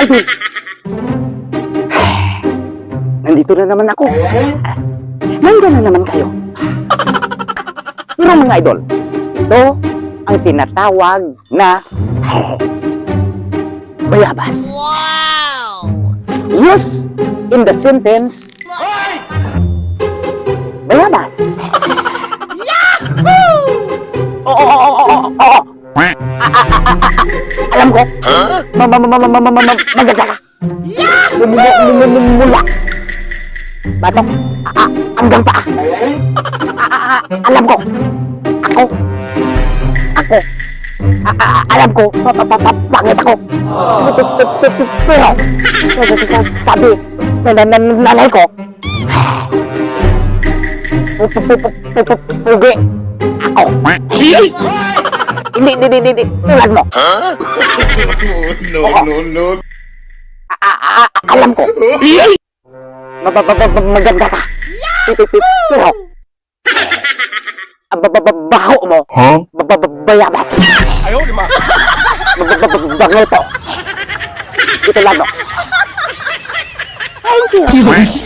idol. Nandito na naman ako. Nandiyan na naman kayo. Pero mga idol, ito ang tinatawag na bayabas. Wow! Use in the sentence bayabas. Yahoo! Oo. Alam ko. Maganda ka. Mula. Batok. Hanggang paa. Alam ko. Ako. Alam ko. Pangit ako. Pero sabi nanay ko. Pugi. Ako. Hindi. Tulad mo. No. Alam ko. Maganda ka. Pero baho mo. Bayabas. Ayaw, di ma. Bango to. Ito lang, no? Thank you.